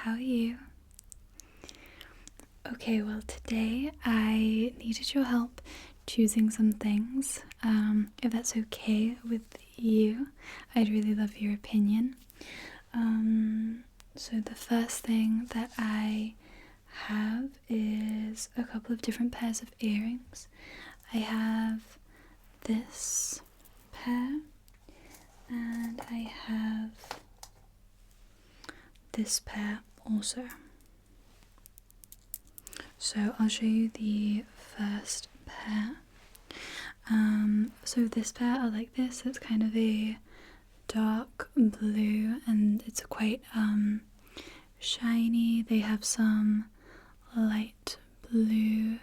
how are you? Okay, well today I needed your help choosing some things. If that's okay with you, I'd really love your opinion. So the first thing that I have is a couple of different pairs of earrings. I have this pair and I have this pair also. So I'll show you the first pair. So this pair are like this. It's kind of a dark blue and it's quite shiny. They have some light blue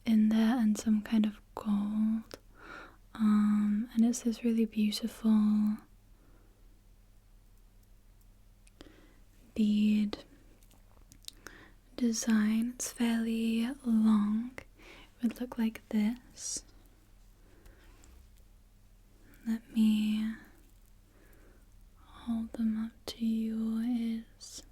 in there and some kind of gold. And it's this really beautiful bead design. It's fairly long. It would look like this. Let me hold them up to your ears.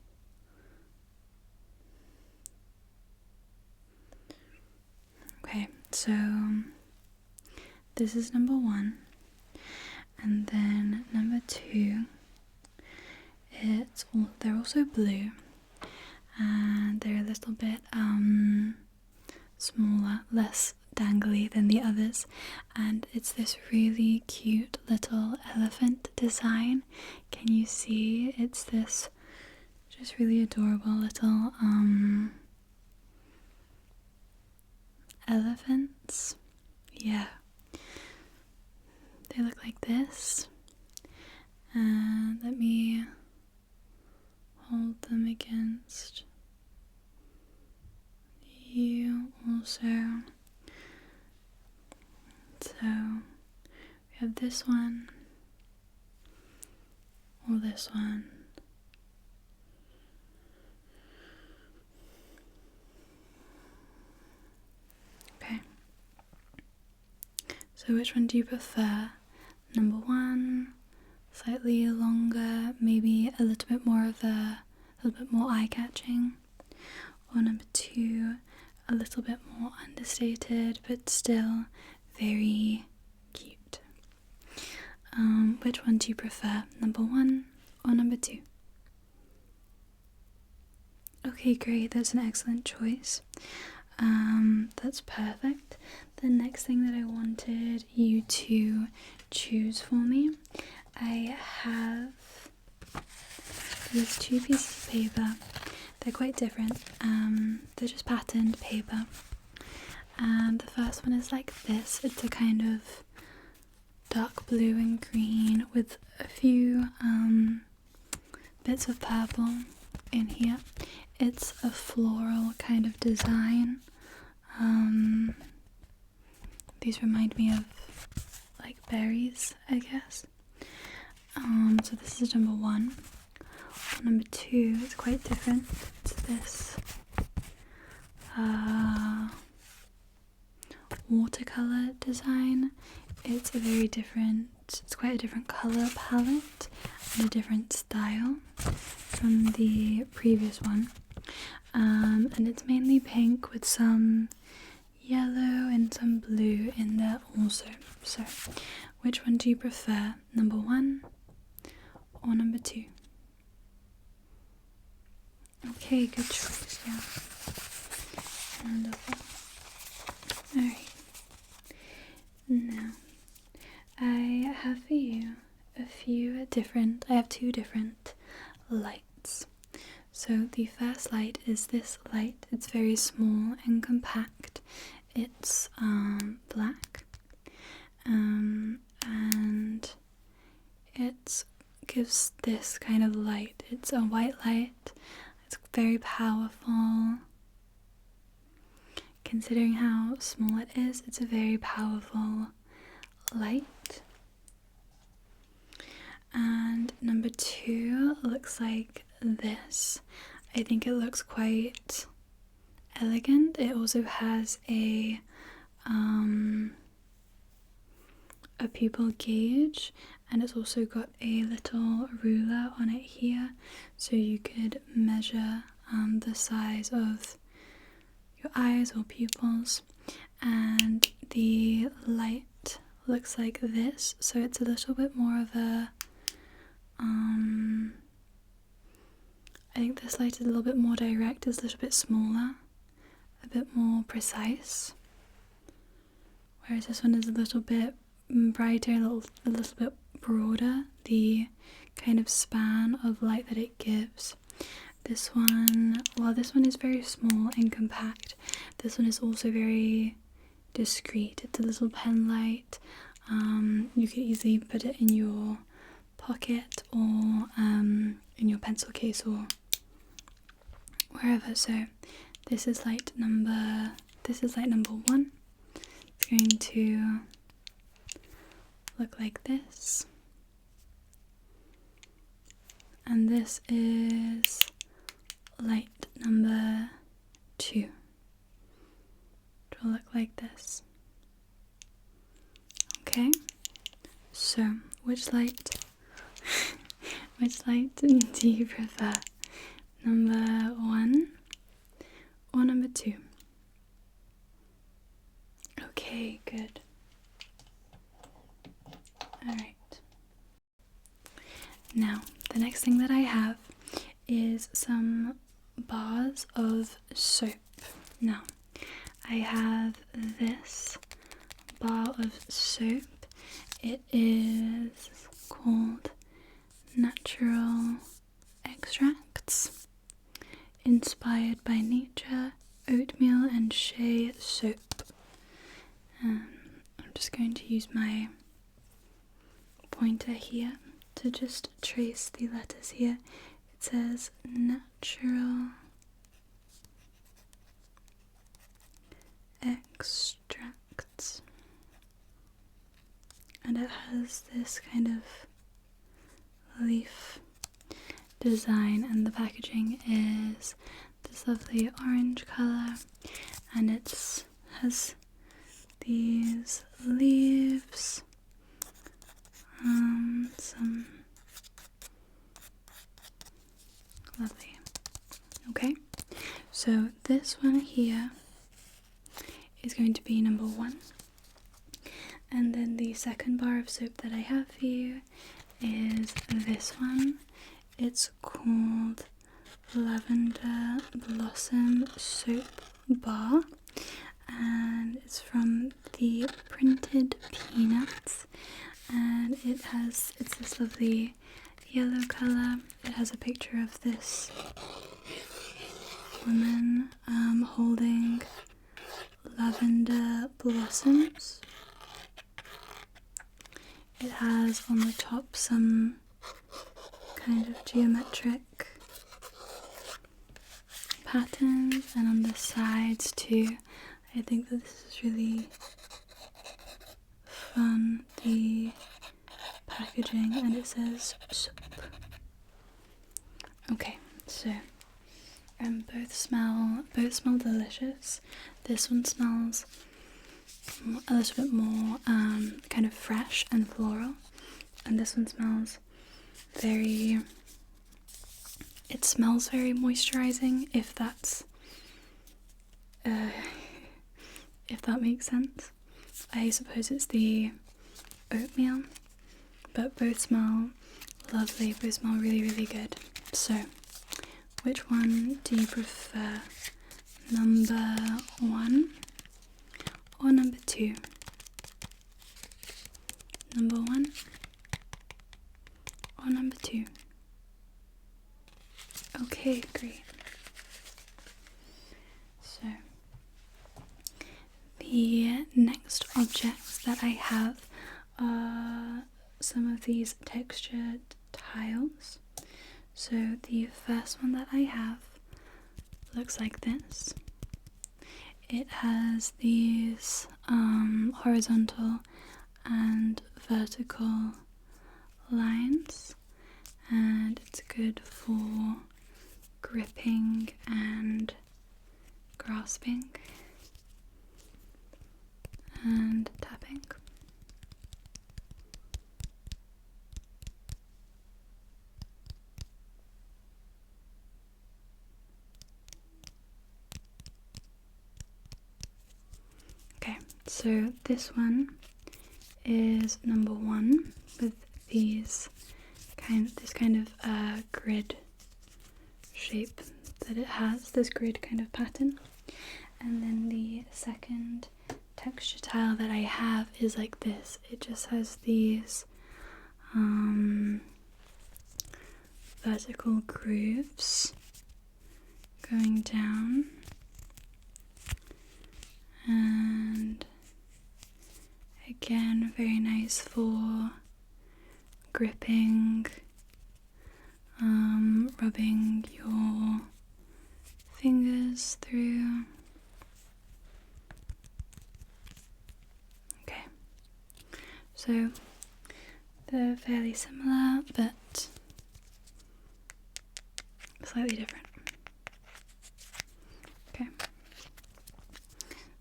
Okay, so this is number 1, and then number 2. They're also blue, and they're a little bit smaller, less dangly than the others, and it's this really cute little elephant design. Can you see? It's this just really adorable little elephants. Yeah, they look like this, and let me hold them against you also. So we have this one or this one. Okay. So which one do you prefer? Number 1, slightly longer, maybe a little bit more eye-catching, or number 2, a little bit more understated but still very cute. Which one do you prefer? Number 1 or number 2? Okay, great, that's an excellent choice. That's perfect. The next thing that I wanted you to choose for me, I have these 2 pieces of paper. They're quite different. They're just patterned paper. And the first one is like this. It's a kind of dark blue and green with a few bits of purple in here. It's a floral kind of design. These remind me of like berries, I guess. So this is number 1. Number 2 is quite different. It's this watercolor design. It's quite a different color palette and a different style from the previous one. And it's mainly pink with some yellow and some blue in there also. So which one do you prefer? Number 1 or number 2? Okay, good choice, yeah. Wonderful. Alright. Now, I have for you I have 2 different lights. So the first light is this light. It's very small and compact. It's black. And it gives this kind of light. It's a white light. It's very powerful. Considering how small it is, it's a very powerful light. And number 2 looks like this. I think it looks quite elegant. It also has a pupil gauge, and it's also got a little ruler on it here, so you could measure the size of your eyes or pupils. And the light looks like this, so it's a little bit more of a I think this light is a little bit more direct, it's a little bit smaller, a bit more precise, whereas this one is a little bit brighter, a little bit broader, the kind of span of light that it gives. This one, while this one is very small and compact, this one is also very discreet. It's a little pen light. You could easily put it in your pocket or in your pencil case or wherever. So this is light number 1. It's going to look like this, and this is light number 2. It will look like this. Okay, so which light do you prefer? Number 1 or number 2? Okay, good. Alright. Now, the next thing that I have is some bars of soap. Now, I have this bar of soap. It is called Natural Extracts, Inspired by Nature, Oatmeal and Shea Soap. I'm just going to use my pointer here to just trace the letters here. It says Natural Extracts, and it has this kind of leaf design, and the packaging is this lovely orange colour, and it has these leaves, some lovely. Okay, so this one here is going to be number 1, and then the second bar of soap that I have for you is this one. It's called Lavender Blossom Soap Bar, and it's from the Printed Peanuts, and it's this lovely yellow colour. It has a picture of this woman holding lavender blossoms. It has on the top some kind of geometric patterns, and on the sides too. I think that this is really fun, the packaging, and it says soap. Okay, so both smell delicious. This one smells a little bit more kind of fresh and floral, and this one smells very moisturizing, if that makes sense. I suppose it's the oatmeal, but both smell lovely, both smell really, really good. So which one do you prefer? Number 1 or number 2? Number 1 or number 2? Okay, great. So the next objects that I have are some of these textured tiles. So the first one that I have looks like this. It has these horizontal and vertical lines, and it's good for gripping and grasping and tapping. So this one is number 1 with this kind of grid shape that it has, this grid kind of pattern. And then the second texture tile that I have is like this. It just has these vertical grooves going down, and again very nice for gripping, rubbing your fingers through. Okay, so they're fairly similar but slightly different. Okay,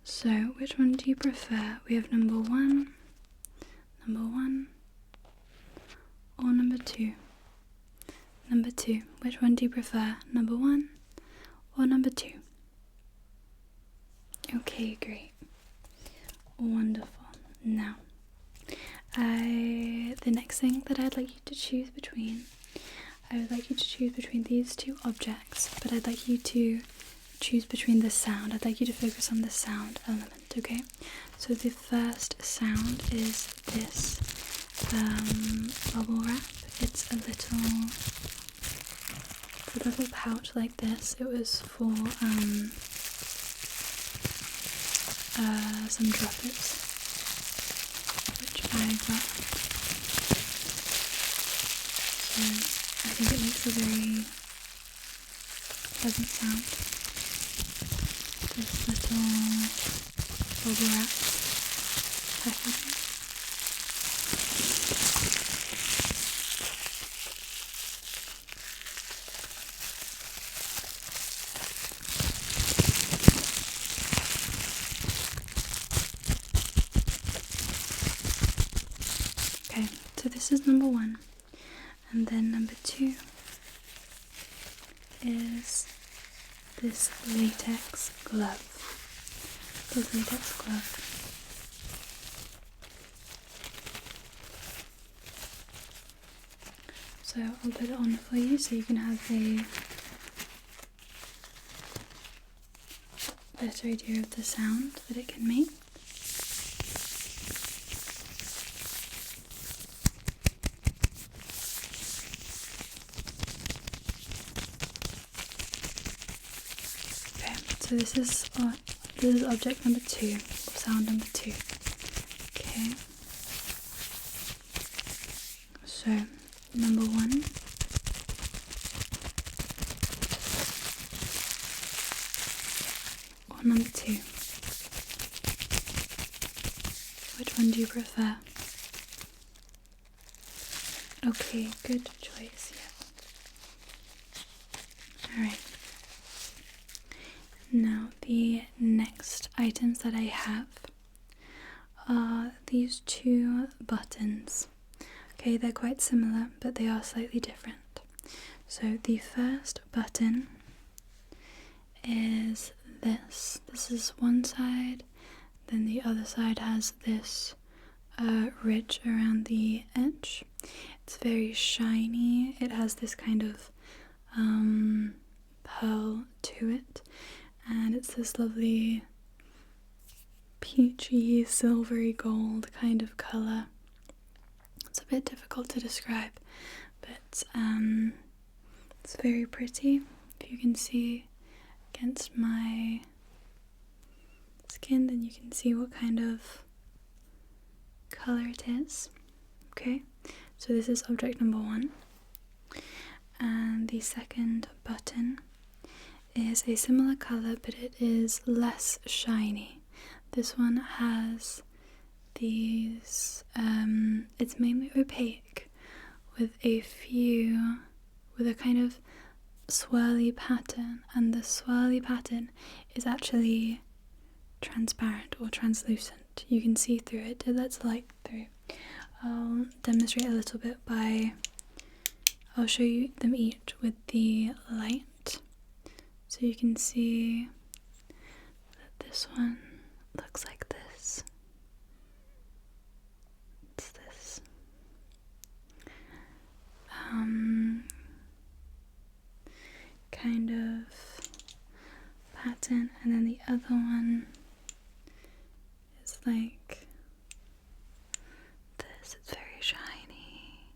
so which one do you prefer? We have number 1, or number 2? Number 2. Which one do you prefer? Number 1 or number 2? Okay, great. Wonderful. Now, the next thing that I'd like you to choose between, I would like you to choose between these 2 objects, but I'd like you to choose between the sound. I'd like you to focus on the sound element, okay? So the first sound is this bubble wrap. It's a little pouch like this. It was for some droppers which I got. So I think it makes a very pleasant sound. This little bubble wrap packaging. Okay, so this is number 1, and then number 2 is this latex glove. This latex glove. So I'll put it on for you so you can have a better idea of the sound that it can make. Okay, so this is object number 2, or sound number 2. Okay. So number 1. Or number 2. Which one do you prefer? Okay, good choice, yeah. Alright. Now, the next items that I have are these 2 buttons. Okay, they're quite similar, but they are slightly different. So the first button is this. This is one side, then the other side has this ridge around the edge. It's very shiny. It has this kind of pearl to it, and it's this lovely peachy, silvery gold kind of colour. It's a bit difficult to describe, but it's very pretty. If you can see against my skin, then you can see what kind of colour it is. Okay, so this is object number 1, and the second button is a similar colour, but it is less shiny. This one has these, it's mainly opaque with a kind of swirly pattern, and the swirly pattern is actually transparent or translucent. You can see through it, it lets light through. I'll demonstrate a little bit I'll show you them each with the light, so you can see that this one looks like this. kind of pattern, and then the other one is like this. It's very shiny.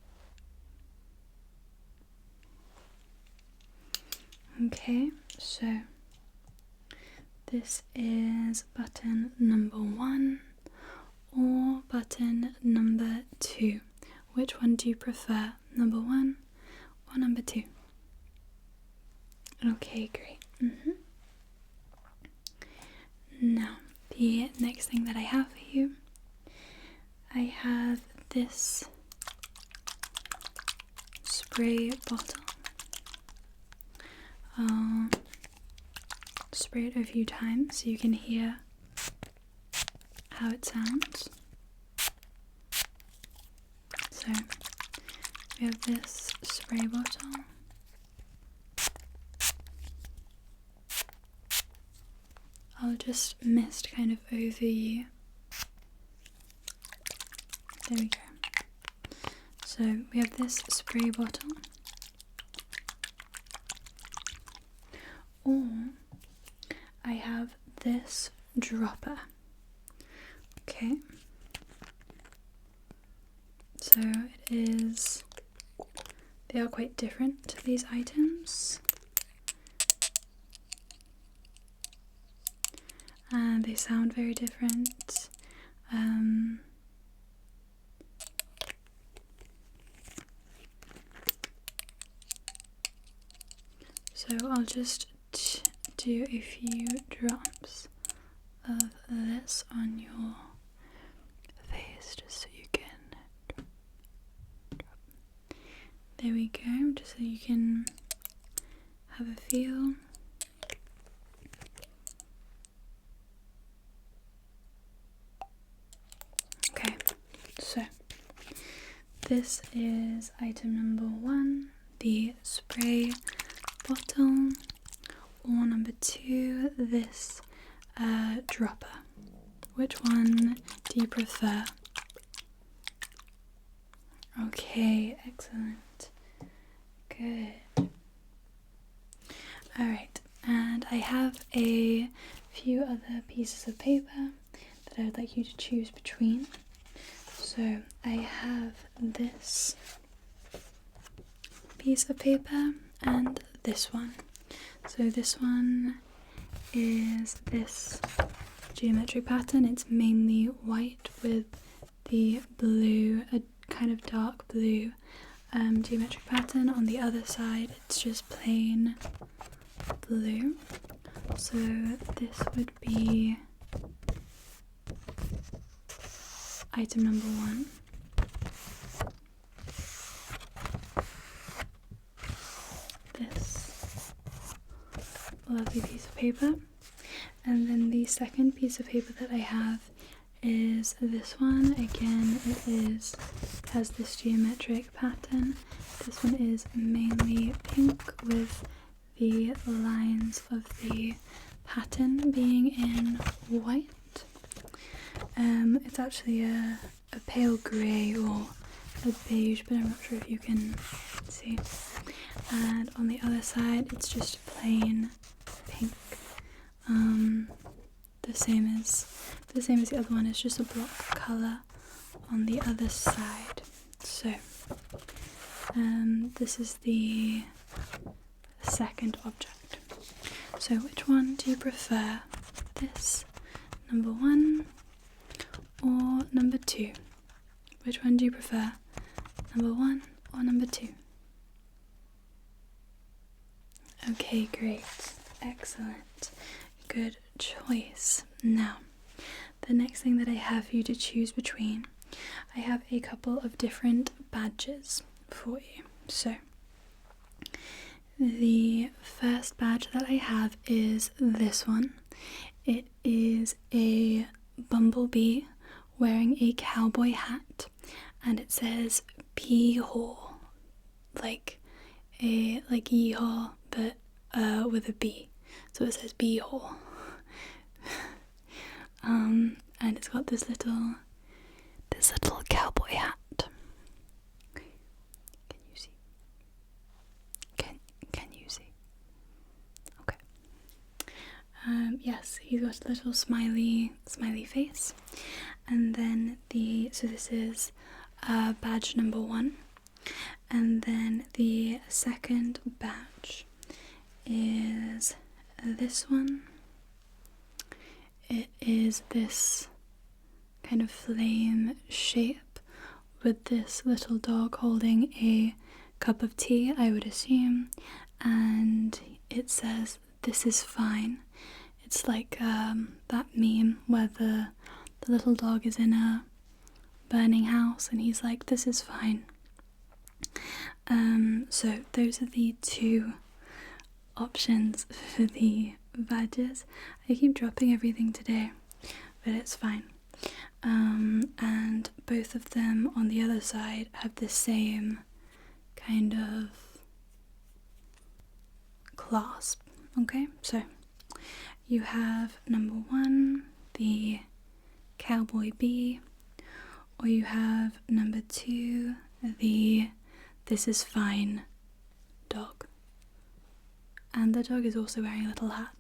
Okay, so this is button number 1 or button number 2. Which one do you prefer, number 1 or number 2? Okay, great. Now, the next thing that I have for you, I have this spray bottle. I'll spray it a few times so you can hear how it sounds. So, we have this spray bottle. I'll just mist kind of over you. There we go. So we have this spray bottle, or I have this dropper. Okay. So it is, they are quite different, these items. And they sound very different. So I'll just do a few drops of this on your face just so you can drop. There we go, just so you can have a feel. Okay, so this is item number 1, the spray bottle, or number 2, this dropper. Which one do you prefer? Okay, excellent. Good. Alright, and I have a few other pieces of paper that I would like you to choose between. So I have this piece of paper and this one. So this one is this geometric pattern. It's mainly white with the blue, a kind of dark blue geometric pattern. On the other side it's just plain blue. So this would be item number 1. This lovely piece of paper. And then the second piece of paper that I have is this one. Again, it has this geometric pattern. This one is mainly pink with the lines of the pattern being in white. It's actually a pale grey or a beige, but I'm not sure if you can see. And on the other side it's just plain pink. The same as the other one. It's just a block colour on the other side. So this is the second object. So which one do you prefer? This, number 1, or number 2? Which one do you prefer? Number 1 or number 2? Okay, great. Excellent. Good choice. Now, the next thing that I have for you to choose between, I have a couple of different badges for you. So, the first badge that I have is this one. It is a bumblebee wearing a cowboy hat, and it says Bee-haw, like yeehaw, but with a B. So it says Bee-haw. And it's got this little cowboy hat. Can you see? Yes, he's got a little smiley face. And then so this is badge number 1. And then the second badge is this one. It is this kind of flame shape with this little dog holding a cup of tea, I would assume, and it says, "This is fine." It's like that meme where the little dog is in a burning house and he's like, "This is fine." So those are the 2 options for the badges. I keep dropping everything today, but it's fine. And both of them on the other side have the same kind of clasp. Okay, so you have number 1, the cowboy bee, or you have number 2, the "This is fine" dog. And the dog is also wearing a little hat.